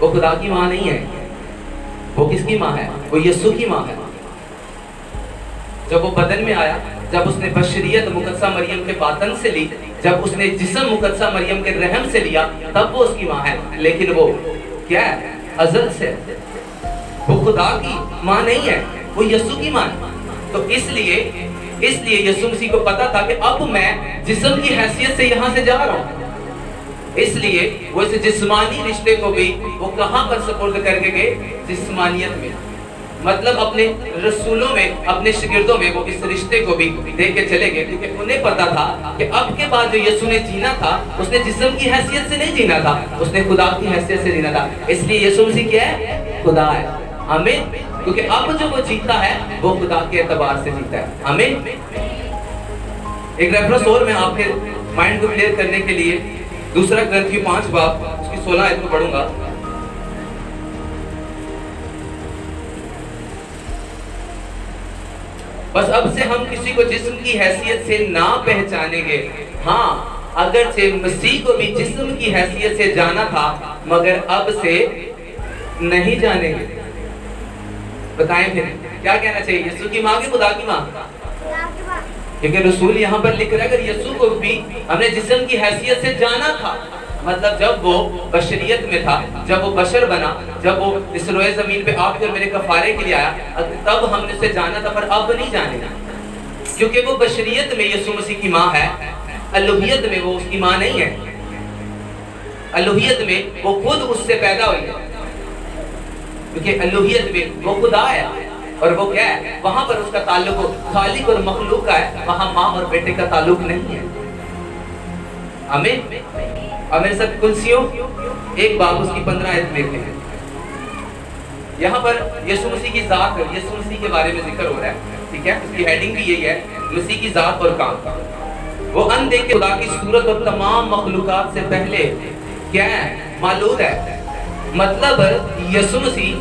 وہ خدا کی ماں نہیں ہے. وہ کس کی ماں ہے؟ وہ یسوع کی ماں ہے. جب وہ بدن میں آیا، جب اس نے بشریت مقدسہ مریم کے باطن سے لی، جب اس نے جسم مقدسہ مریم کے رحم سے لیا، تب وہ اس کی ماں ہے. لیکن وہ کیا ہے؟ ازل سے. وہ خدا کی ماں نہیں ہے، وہ یسوع کی ماں ہے. تو اس لیے یسوع مسیح کو پتا تھا کہ اب میں جسم کی حیثیت سے یہاں سے جا رہا ہوں. اس لیے وہ اس جسمانی رشتے کو بھی وہ کہاں پر سپورٹ کر کے گئے؟ جسمانیت میں. مطلب اپنے رسولوں میں، اپنے شاگردوں میں وہ اس رشتے کو بھی دے کے چلے گئے، کیونکہ انہیں پتا تھا کہ اب کے بعد جو یسوع نے جینا تھا، اس نے جسم کی حیثیت سے نہیں جینا تھا، اس نے خدا کی حیثیت سے جینا تھا. اس لیے یسوع مسیح کیا ہے؟ خدا ہے. آمین. کیونکہ اب جو وہ جیتا ہے وہ خدا کے اعتبار سے جیتا ہے. آمین. ایک ریفرنس اور میں آپ کے مائنڈ کو کلیئر کرنے کے لیے دوسرا کرنتھیوں 5 باب اس کی 16 آیت کو پڑھوں گا. بس اب سے ہم کسی کو جسم کی حیثیت سے نہ پہچانیں گے. ہاں، اگرچہ مسیح کو بھی جسم کی حیثیت سے جانا تھا، مگر اب سے نہیں جانیں گے. بتائیں پھر کیا کہنا چاہیے؟ یسوع کی ماں کی خدا کی ماں؟ کیونکہ رسول یہاں پر لکھ رہا ہے کہ یسوع کو بھی ہم نے جسم کی حیثیت سے جانا تھا. مطلب جب وہ بشریت میں تھا، جب وہ بشر بنا، جب وہ اس روئے زمین پہ آپ کے اور میرے کفارے کے لیے آیا، تب ہم نے اسے جانا تھا، پر اب نہیں جانے گا. کیونکہ وہ بشریت میں یسوع مسیح کی ماں ہے، الوہیت میں وہ اس کی ماں نہیں ہے. الوہیت میں وہ خود اس سے پیدا ہوئی ہے، کیونکہ الوہیت میں وہ خدا ہے. اور وہ کیا ہے؟ وہاں پر اس کا تعلق خالق اور مخلوق کا ہے، وہاں ماں اور بیٹے کا تعلق نہیں ہے. آمین. اور میرے ساتھ کلسیوں 1 باب اس کی 15 آیت دیکھتے ہیں. یہاں پر یسوع مسیح کی ذات، یسوع مسیح کے بارے میں ذکر ہو رہا ہے. ٹھیک ہے، اس کی ہیڈنگ بھی یہی ہے، مسیح کی ذات اور کام. وہ ان دیکھے خدا کی صورت اور تمام مخلوقات سے پہلے کیا ہے؟ مولود ہے. مطلب یسوع مسیح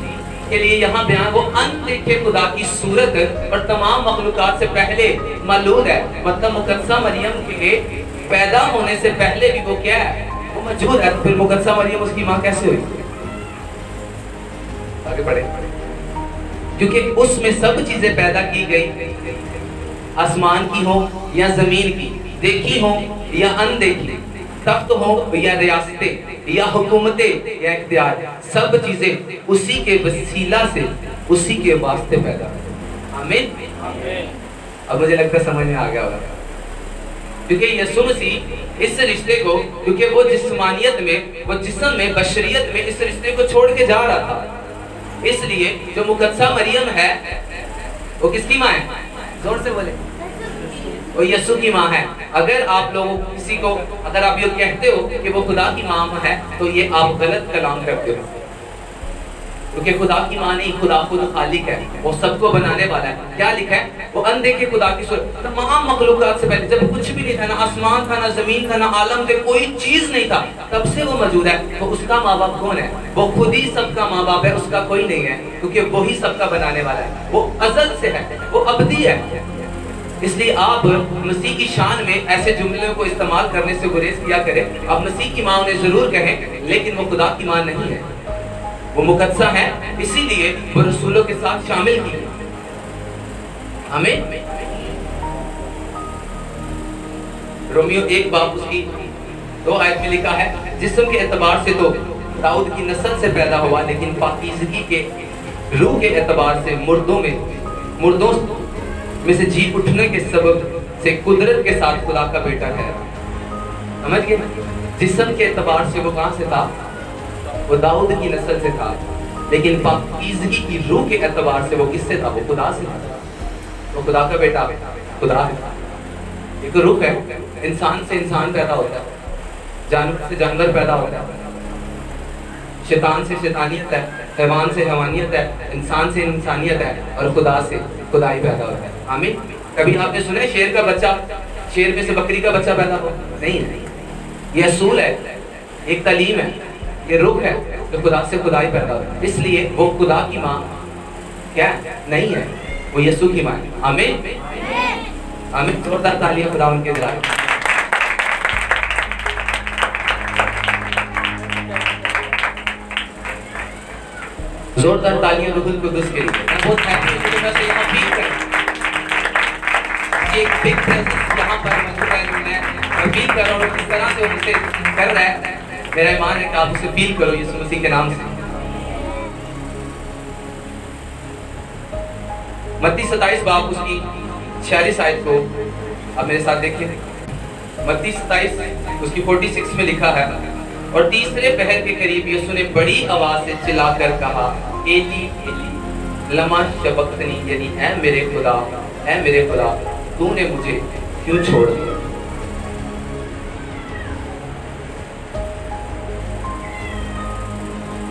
کے لیے یہاں بیان وہ ان دیکھے خدا کی صورت اور تمام مخلوقات سے پہلے مولود ہے. مطلب مقدسہ مریم کے پیدا ہونے سے پہلے بھی وہ کیا ہے؟ وہ موجود ہے. پھر مقدسہ مریم اس کی ماں کیسے ہوئی؟ آگے پڑھیں. کیونکہ اس میں سب چیزیں پیدا کی گئی، آسمان کی ہو یا زمین کی، دیکھی ہو یا ان دیکھی، تخت ہو یا ریاستیں یا حکومتیں یا اختیار، سب چیزیں اسی کے وسیلہ سے، اسی کے واسطے پیدا ہوئی. آمین. اب مجھے لگتا ہے سمجھ میں آ گیا ہوگا. کیونکہ یسوع مسیح اس رشتے کو، کیونکہ وہ جسمانیت میں، وہ جسم میں، بشریت میں اس رشتے کو چھوڑ کے جا رہا تھا. اس لیے جو مقدسہ مریم ہے وہ کس کی ماں ہے؟ زور سے بولے. وہ یسوع کی ماں ہے. اگر آپ لوگ کسی کو، اگر آپ یہ کہتے ہو کہ وہ خدا کی ماں ہے، تو یہ آپ غلط کلام کرتے ہو. کیونکہ خدا کی ماں نہیں، خدا خود خالق ہے، وہ سب کو بنانے والا ہے. کیا لکھا ہے؟ وہ ان دیکھے خدا کی صورت تمام مخلوقات سے پہلے، جب کچھ بھی نہیں تھا، نہ آسمان تھا، نہ زمین تھا، نہ عالم تھے، کوئی چیز نہیں تھا، تب سے وہ موجود ہے. تو اس کا ماں باپ کون ہے؟ وہ خود ہی سب کا ماں باپ ہے، اس کا کوئی نہیں ہے، کیونکہ وہی سب کا بنانے والا ہے. وہ ازل سے ہے، وہ ابدی ہے. اس لیے آپ مسیح کی شان میں ایسے جملوں کو استعمال کرنے سے گریز کیا کریں. آپ مسیح کی ماں انہیں ضرور کہیں، لیکن وہ خدا کی ماں نہیں ہے. وہ مقدسہ ہے، اسی لیے وہ رسولوں کے ساتھ شامل کی. ہمیں رومیو 1 باب اس کی 2 آیت میں لکھا ہے، جسم کے اعتبار سے تو داؤد کی نسل سے پیدا ہوا، لیکن پاکیزگی کے روح کے اعتبار سے مردوں میں سے جی اٹھنے کے سبب سے قدرت کے ساتھ خدا کا بیٹا ہے. سمجھ گئے؟ جسم کے اعتبار سے وہ کہاں سے تھا؟ وہ داؤد کی نسل سے تھا، لیکن پاکیزگی کی روح کے اعتبار سے وہ کس سے تھا؟ وہ خدا سے تھا. وہ خدا کا بیٹا خدا ہے. ایک روح ہے، انسان سے انسان پیدا ہوتا ہے، جانور سے جانور پیدا ہوتا ہے، شیطان سے شیطانیت ہے، حیوان سے حیوانیت ہے، انسان سے انسانیت ہے، اور خدا سے خدائی پیدا ہوتا ہے. آمین. کبھی آپ نے سنا ہے شیر کا بچہ، شیر میں سے بکری کا بچہ پیدا ہو؟ نہیں ہے. یہ اصول ہے، ایک تعلیم ہے، یہ روح ہے جو خدا سے خدائی پیدا ہوتا ہے. اس لیے وہ خدا کی ماں کیا نہیں ہے، وہ یسوع کی ماں ہے. آمین. آمین. زوردار تالیاں خدا ان کے ذرائع. زوردار تالیاں روح القدس کے لیے. میں بہت ہیپی ہوں کہ میں سے یہاں فیل کر یہ بگ پریزنس یہاں پر موجود ہے. میں فیل کر رہا ہوں کس طرح سے وہ اسے کر رہا ہے. میرا ایمان ہے کہ آپ اسے فیل کرو یسوع مسیح کے نام سے. متی 27 باب اس کی 46 آیت کو آپ میرے ساتھ دیکھیں. متی 27 اس کی 46 میں لکھا ہے, اور تیسرے پہر کے قریب یسوع نے بڑی آواز سے چلا کر کہا, ایلی ایلی لما شبقتنی, یعنی اے میرے خدا تو نے مجھے کیوں چھوڑ دیا.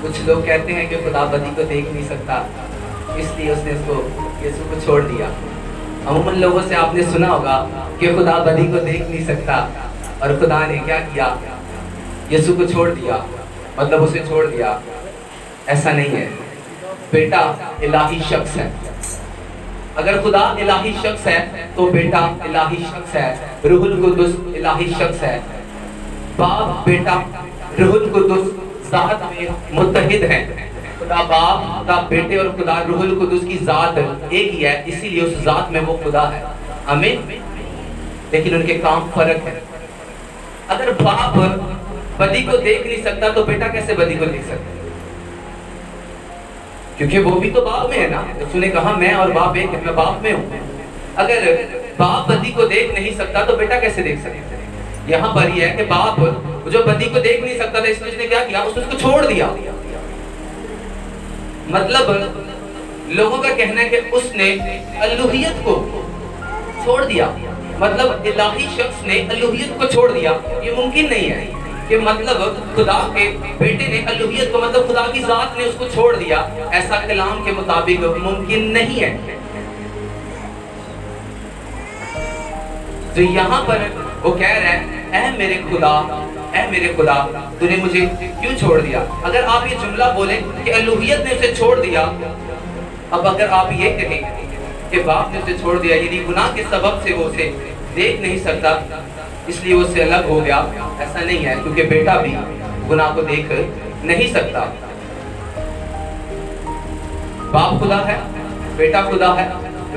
کچھ لوگ کہتے ہیں کہ خدا بدی کو دیکھ نہیں سکتا اس لیے اس نے یسوع کو چھوڑ دیا. عموماً لوگوں سے آپ نے سنا ہوگا کہ خدا بدی کو دیکھ نہیں سکتا اور خدا نے کیا کیا, یسوع کو چھوڑ دیا, مطلب اسے چھوڑ دیا. ایسا نہیں ہے. بیٹا الہی شخص ہے. اگر خدا الہی شخص ہے تو بیٹا الہی شخص ہے. روح القدس الہی شخص ہے. باپ بیٹا روح القدس ذات میں متحد ہیں. خدا باپ, خدا بیٹے اور خدا روح القدس کی ذات ایک ہی ہے, اسی لیے اس ذات میں وہ خدا ہے. آمین. لیکن ان کے کام فرق ہے. اگر باپ بدی کو دیکھ نہیں سکتا تو بیٹا کیسے بدی کو دیکھ سکتا؟ کیونکہ وہ بھی تو باپ میں ہے نا. یسوع نے کہا میں اور باپ ایک ہے, میں باپ میں ہوں. اگر باپ بدی کو دیکھ نہیں سکتا تو بیٹا کیسے دیکھ سکتا؟ یہاں پر یہ ہے کہ باپ جو بدی کو دیکھ نہیں سکتا تھا, اس نے کیا کیا, اس نے اس کو چھوڑ دیا. مطلب لوگوں کا کہنا ہے کہ اس نے الوہیت کو چھوڑ دیا. مطلب الہی شخص نے الوہیت کو چھوڑ دیا. یہ ممکن نہیں ہے کہ مطلب خدا کے بیٹے نے الوہیت کو, مطلب خدا کی ذات نے اس کو چھوڑ دیا. ایسا کلام کے مطابق ممکن نہیں ہے. تو یہاں پر وہ کہہ رہا ہے اے میرے خدا تو نے مجھے کیوں چھوڑ دیا. اگر آپ یہ جملہ بولیں کہ الوہیت نے اسے چھوڑ دیا, اب اگر آپ یہ کہیں کہ باپ نے اسے چھوڑ دیا, یعنی گناہ کے سبب سے وہ اسے دیکھ نہیں سکتا اس لیے وہ اس سے الگ ہو گیا, ایسا نہیں ہے. کیونکہ بیٹا بھی گناہ کو دیکھ نہیں سکتا. باپ خدا ہے, بیٹا خدا ہے,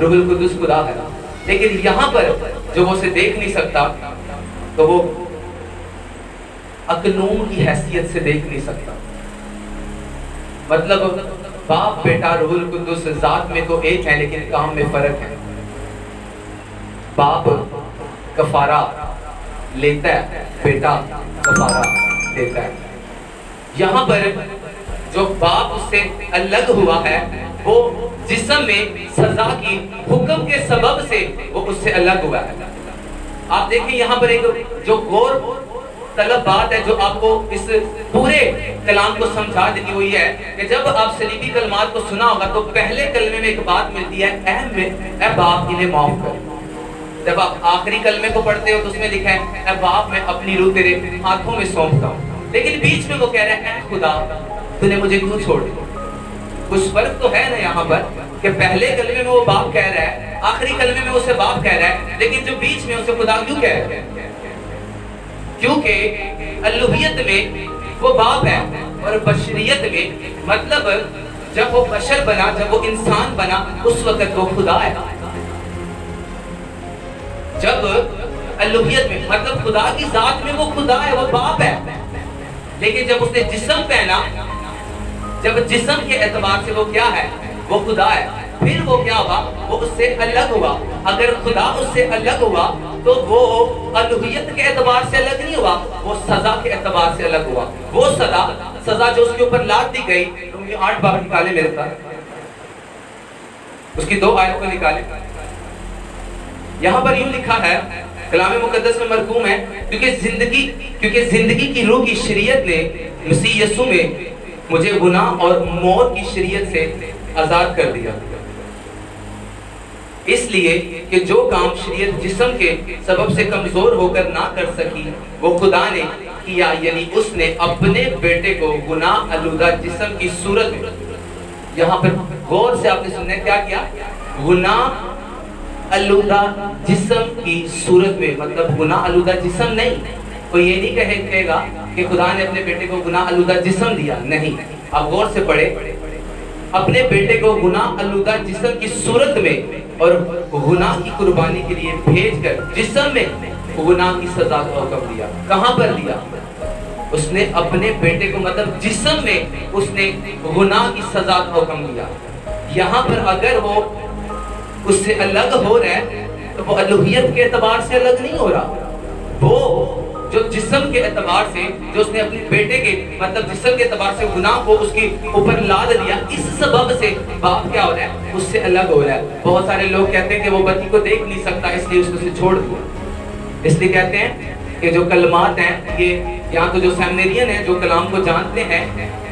روح القدس خدا ہے. لیکن یہاں پر جو وہ اسے دیکھ نہیں سکتا تو وہ اکنوم کی حیثیت سے دیکھ نہیں سکتا. مطلب باپ بیٹا روح القدس ذات میں تو ایک ہے لیکن کام میں فرق ہے. باپ کفارہ لیتا ہے, بیٹا کفارہ دیتا ہے. یہاں پر جو باپ اس سے الگ ہوا ہے وہ جسم میں سزا کی حکم کے سبب سے وہ اس سے الگ ہوا ہے. آپ دیکھیں یہاں پر ایک جو غور طلب بات ہے جو آپ کو اس پورے کلام کو سمجھا دیتی ہوئی ہے کہ جب آپ صلیبی کلمات کو سنا ہوگا تو پہلے کلمے میں ایک بات ملتی ہے, اے باپ انہیں معاف کر. جب آپ آخری کلمے کو پڑھتے ہو تو اس میں لکھا ہے اے باپ میں اپنی روح تیرے ہاتھوں میں سونپتا ہوں. لیکن بیچ میں وہ کہہ رہا ہے اے خدا تو نے مجھے کیوں چھوڑ دیا. کچھ فرق تو ہے نا یہاں پر کہ پہلے کلمے میں وہ باپ کہہ رہا ہے, آخری کلمے میں اسے باپ کہہ رہا ہے, لیکن جو بیچ میں اسے خدا کیوں کہہ رہا ہے؟ کیونکہ الوہیت میں وہ باپ ہے اور بشریت میں مطلب جب وہ بشر بنا, جب وہ انسان بنا اس وقت وہ خدا ہے. جب الوہیت میں مطلب خدا کی ذات میں وہ خدا ہے, وہ باپ ہے. لیکن جب اس نے جسم پہنا, جب جسم کے اعتبار سے وہ کیا ہے, وہ خدا ہے. پھر وہ کیا ہوا, وہ اس سے الگ ہوا. اگر خدا اس سے الگ ہوا تو وہ الوہیت کے اعتبار سے الگ نہیں ہوا, وہ سزا کے اعتبار سے الگ ہوا. وہ سزا جو اس کے اوپر لاد دی گئی, تم یہ 8 باب نکالے میرے ساتھ, اس کی 2 آیت کو نکالے. یہاں پر یوں لکھا ہے کلام مقدس میں مرقوم ہے, کیونکہ زندگی کی روح کی شریعت نے مسیح یسوع میں مجھے گناہ اور موت کی شریعت سے آزاد کر دیا. اس لیے کہ جو کام شریعت جسم کے سبب سے کمزور ہو کر نہ کر سکی وہ خدا نے کیا, یعنی اس نے اپنے بیٹے کو گناہ آلودہ جسم کی صورت میں. یہاں پر غور سے آپ نے سننا ہے کیا کیا, گناہ آلودہ جسم کی صورت میں. مطلب گناہ آلودہ جسم نہیں, کوئی یہ نہیں کہے گا کہ خدا نے اپنے بیٹے کو گناہ آلودہ جسم دیا, نہیں. آپ غور سے پڑھے اپنے بیٹے کو گناہ آلودہ جسم کی صورت میں اور گناہ کی قربانی کے لیے بھیج کر جسم میں گناہ کی سزا کا حکم دیا۔ کہاں پر دیا؟ اس نے اپنے بیٹے کو مطلب جسم میں اس نے گناہ کی سزا کا حکم دیا۔ یہاں پر اگر وہ اس سے الگ ہو رہا ہے تو وہ الوہیت کے اعتبار سے الگ نہیں ہو رہا، وہ جو جسم کے اعتبار سے جو اس نے اپنے بیٹے کے مطلب جسم کے اعتبار سے گناہ کو اس کے اوپر لاد دیا، اس سبب سے باپ کیا ہو رہا ہے؟ اس سے الگ ہو رہا ہے۔ بہت سارے لوگ کہتے ہیں کہ وہ بچی کو دیکھ نہیں سکتا اس لیے اس کو سے چھوڑ دیا۔ اس لیے کہتے ہیں کہ جو کلمات ہیں یہ یہاں تو جو سیمنیرین ہیں جو کلام کو جانتے ہیں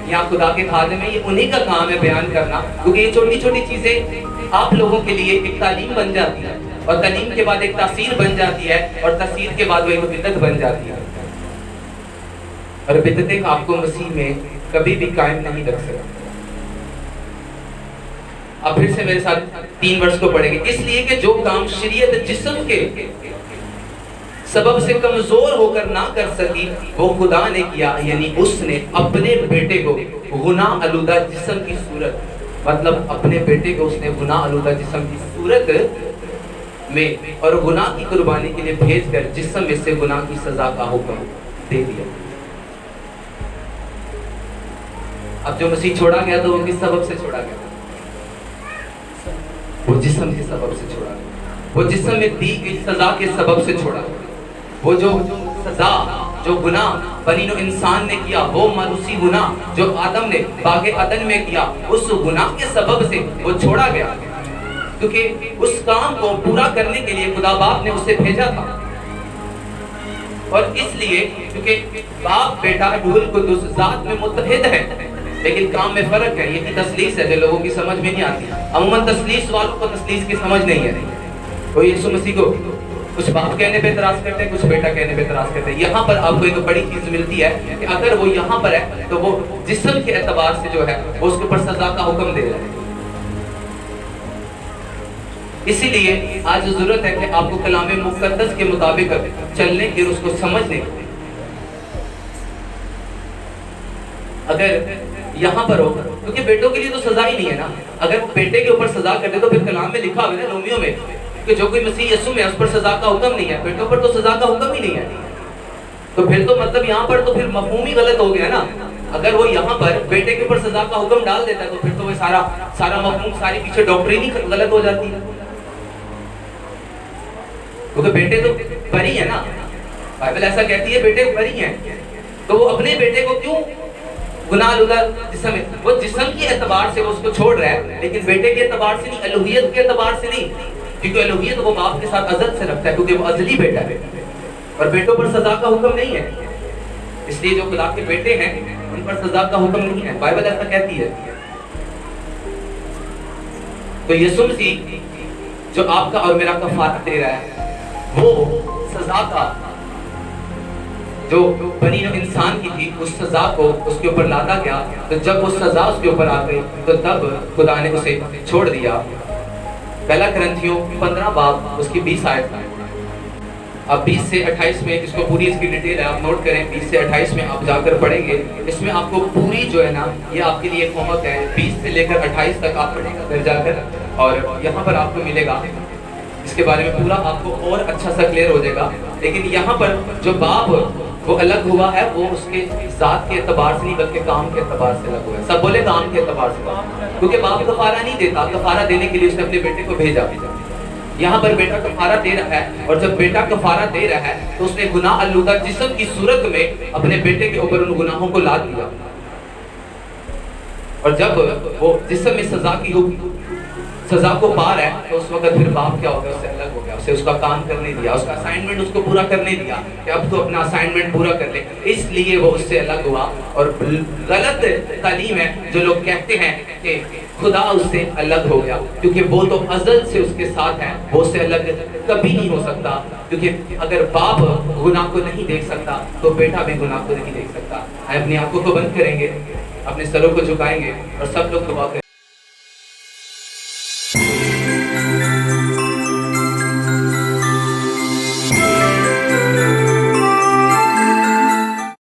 یہاں خدا کے خادم ہیں، یہ انہی کا کام ہے بیان کرنا، کیونکہ یہ چھوٹی چھوٹی چیزیں آپ لوگوں کے لیے ایک تعلیم بن جاتی ہے اور تعلیم کے بعد ایک تاثیر بن جاتی ہے اور تاثیر کے بعد وہ ایک بدعت بن جاتی ہے، اور بدعتیں آپ کو مسیح میں کبھی بھی قائم نہیں رکھ سکتی۔ اب پھر سے میرے ساتھ 3 ورس کو پڑھیں گے۔ اس لیے کہ جو کام شریعت جسم کے سبب سے کمزور ہو کر نہ کر سکی وہ خدا نے کیا، یعنی اس نے اپنے بیٹے کو گناہ آلودہ جسم کی صورت، مطلب اپنے بیٹے کو اس نے گناہ آلودہ جسم کی صورت میں اور گناہ کی قربانی کے لیے بھیج کر جسم میں سے گناہ کی سزا کا حکم دے دیا۔ اب جو مسیح چھوڑا گیا تو وہ کس سبب سے چھوڑا گیا؟ وہ جسم کے سبب سے چھوڑا گیا، وہ جسم میں دی گئی سزا کے سبب سے چھوڑا گیا۔ وہ جو سزا جو گناہ بنی نوع انسان نے کیا، وہ مانوسی گناہ جو آدم نے باغ عدن میں کیا، اس گناہ کے سبب سے وہ چھوڑا گیا، کیونکہ اس کام کو پورا کرنے کے لیے خدا باپ نے اسے بھیجا تھا۔ اور اس لیے کیونکہ باپ بیٹا روح القدس ذات میں متحد ہے لیکن کام میں فرق ہے۔ یہی تثلیث ہے جو لوگوں کی سمجھ میں نہیں آتی۔ عموماً تثلیث والوں کو تثلیث کی سمجھ نہیں ہے، کوئی یسوع مسیح کو کچھ باپ کہنے پہ اعتراض کرتے ہیں، کچھ بیٹا کہنے پہ اعتراض کرتے ہیں۔ یہاں پر آپ کو ایک بڑی چیز ملتی ہے کہ اگر وہ یہاں پر ہے تو وہ جسم کے اعتبار سے جو ہے وہ اس کے اوپر سزا کا حکم دے رہا ہے۔ اسی لیے آج ضرورت ہے کہ آپ کو کلام مقدس کے مطابق چلنے کی اور اس کو سمجھنے کی۔ اگر یہاں پر ہو کیونکہ بیٹوں کے لیے تو سزا ہی نہیں ہے نا، اگر بیٹے کے اوپر سزا کرتے تو پھر کلام میں لکھا ہوا ہے نا رومیو میں کہ جو کوئی مسیح یسوع میں ہے اس پر سزا کا حکم نہیں ہے، بیٹوں پر تو سزا کا حکم ہی نہیں ہے، تو پھر تو مطلب یہاں پر تو پھر مفہوم ہی غلط ہو گیا نا۔ اگر وہ یہاں پر بیٹے کے اوپر سزا کا حکم ڈال دیتا ہے تو پھر تو وہ سارا مفہوم ساری پیچھے ڈاکٹرین ہی غلط ہو جاتی ہے، کیونکہ بیٹے تو بری ہے نا، بائبل ایسا کہتی ہے بیٹے بری ہیں، تو وہ اپنے بیٹے کو کیوں گناہ آلودہ جسم ہے؟ وہ جسم کے اعتبار سے وہ اس کو چھوڑ رہا ہے لیکن بیٹے کے اعتبار سے نہیں، الوہیت کے اعتبار سے نہیں، کیونکہ الوہیت وہ باپ کے ساتھ ازل سے رکھتا ہے کیونکہ وہ ازلی بیٹا ہے اور بیٹوں پر سزا کا حکم نہیں ہے۔ اس لیے جو خدا کے بیٹے ہیں ان پر سزا کا حکم نہیں ہے، بائبل ایسا کہتی ہے۔ تو یسوع مسیح جو آپ کا اور میرا کفارہ دے رہا ہے وہ سزا کا جو بنی نوع انسان کی تھی اس سزا کو اس کے اوپر لادا گیا، تو جب وہ سزا اس کے اوپر آ گئی تو تب خدا نے اسے چھوڑ دیا۔ پہلا کرنتھیوں 15 باب اس کی 20 آیت۔ اب 20 سے 28 میں اس کو پوری اس کی ڈیٹیل ہے، آپ نوٹ کریں، 20 سے 28 میں آپ جا کر پڑھیں گے، اس میں آپ کو پوری جو ہے نا یہ آپ کے لیے ایک ہوم ورک ہے، 20 سے لے کر 28 تک آپ پڑھیں گے گھر جا کر، اور یہاں پر آپ کو ملے گا اس کے بارے میں پورا آپ کو اور اچھا سا کلیئر ہو جائے گا۔ لیکن یہاں پر جو باپ وہ الگ ہوا ہے وہ اس کے ذات کے اعتبار سے نہیں بلکہ کام کے اعتبار سے الگ ہوا ہے۔ سب بولے کام کے اعتبار سے، کیونکہ باپ کفارہ نہیں دیتا، کفارہ دینے کے لیے اس نے اپنے بیٹے کو بھیجا۔ یہاں پر بیٹا کفارہ دے رہا ہے، اور جب بیٹا کفارہ دے رہا ہے تو اس نے گناہ آلودہ جسم کی صورت میں اپنے بیٹے کے اوپر ان گناہوں کو لاد دیا، اور جب وہ جسم میں سزا کو پا رہا ہے تو اس وقت پھر باپ کیا ہو گیا؟ اس سے الگ ہو گیا، اسے اس کا کام کرنے دیا، اس کا اسائنمنٹ اس کو پورا کرنے دیا کہ اب تو اپنا اسائنمنٹ پورا کر لے، اس لیے وہ اس سے الگ ہوا۔ اور غلط تعلیم ہے جو لوگ کہتے ہیں کہ خدا اس سے الگ ہو گیا، کیونکہ وہ تو ازل سے اس کے ساتھ ہے، وہ اس سے الگ کبھی نہیں ہو سکتا، کیونکہ اگر باپ گناہ کو نہیں دیکھ سکتا تو بیٹا بھی گناہ کو نہیں دیکھ سکتا۔ اپنی آنکھوں کو بند کریں گے، اپنے سروں کو جھکائیں گے اور سب لوگ دعا کریں گے۔